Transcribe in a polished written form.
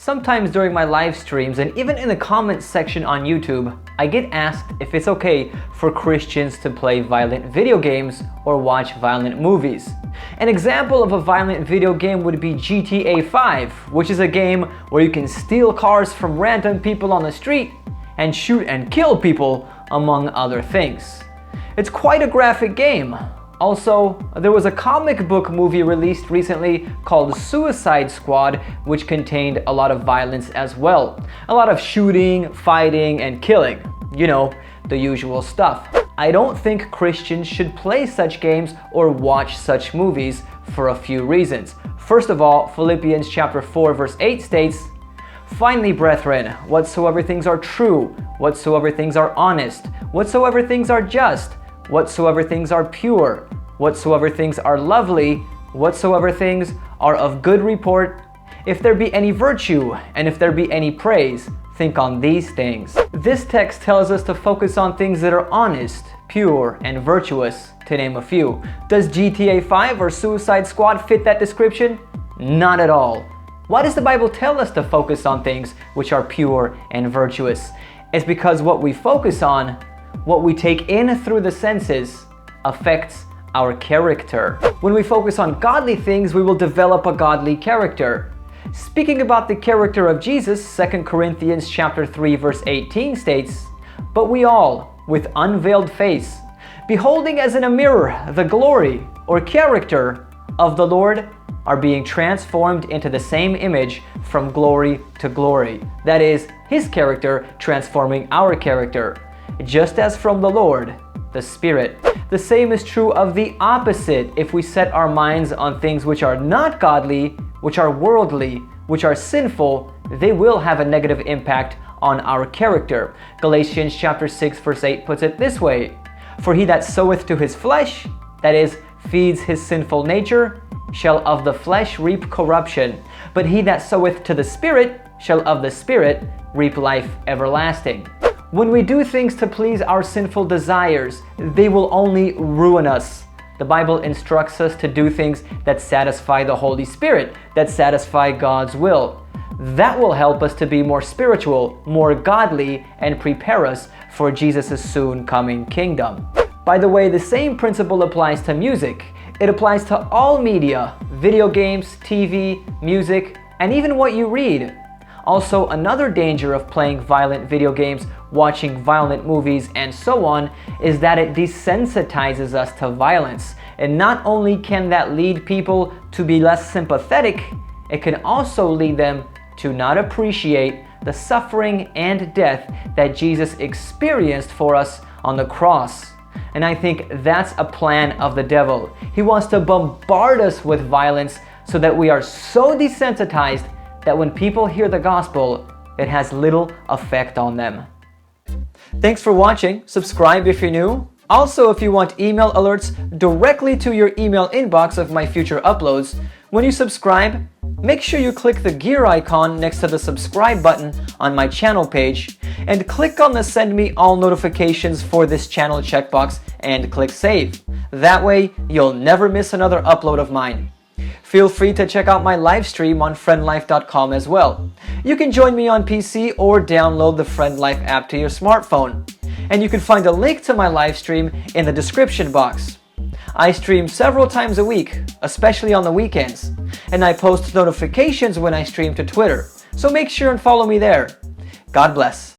Sometimes during my live streams and even in the comments section on YouTube, I get asked if it's okay for Christians to play violent video games or watch violent movies. An example of a violent video game would be GTA 5, which is a game where you can steal cars from random people on the street and shoot and kill people, among other things. It's quite a graphic game. Also, there was a comic book movie released recently called Suicide Squad, which contained a lot of violence as well. A lot of shooting, fighting, and killing. You know, the usual stuff. I don't think Christians should play such games or watch such movies for a few reasons. First of all, Philippians chapter 4 verse 8 states, "Finally, brethren, whatsoever things are true, whatsoever things are honest, whatsoever things are just, whatsoever things are pure, whatsoever things are lovely, whatsoever things are of good report, if there be any virtue, and if there be any praise, think on these things." This text tells us to focus on things that are honest, pure, and virtuous, to name a few. Does GTA 5 or Suicide Squad fit that description? Not at all. Why does the Bible tell us to focus on things which are pure and virtuous? It's because what we focus on, what we take in through the senses, affects our character. When we focus on godly things, we will develop a godly character. Speaking about the character of Jesus, 2 Corinthians chapter 3 verse 18 states, "But we all, with unveiled face, beholding as in a mirror the glory or character of the Lord, are being transformed into the same image from glory to glory." That is, His character transforming our character, just as from the Lord, the Spirit. The same is true of the opposite. If we set our minds on things which are not godly, which are worldly, which are sinful, they will have a negative impact on our character. Galatians chapter 6 verse 8 puts it this way, "For he that soweth to his flesh, that is, feeds his sinful nature, shall of the flesh reap corruption, but he that soweth to the Spirit shall of the Spirit reap life everlasting." When we do things to please our sinful desires, they will only ruin us. The Bible instructs us to do things that satisfy the Holy Spirit, that satisfy God's will. That will help us to be more spiritual, more godly, and prepare us for Jesus' soon coming kingdom. By the way, the same principle applies to music. It applies to all media, video games, TV, music, and even what you read. Also, another danger of playing violent video games, watching violent movies, and so on, is that it desensitizes us to violence. And not only can that lead people to be less sympathetic, it can also lead them to not appreciate the suffering and death that Jesus experienced for us on the cross. And I think that's a plan of the devil. He wants to bombard us with violence so that we are so desensitized that when people hear the gospel, it has little effect on them. Thanks for watching. Subscribe if you're new. Also, if you want email alerts directly to your email inbox of my future uploads, when you subscribe, make sure you click the gear icon next to the subscribe button on my channel page and click on the send me all notifications for this channel checkbox and click save. That way, you'll never miss another upload of mine. Feel free to check out my live stream on friendlife.com as well. You can join me on PC or download the Friend Life app to your smartphone. And you can find a link to my live stream in the description box. I stream several times a week, especially on the weekends, and I post notifications when I stream to Twitter, so make sure and follow me there. God bless.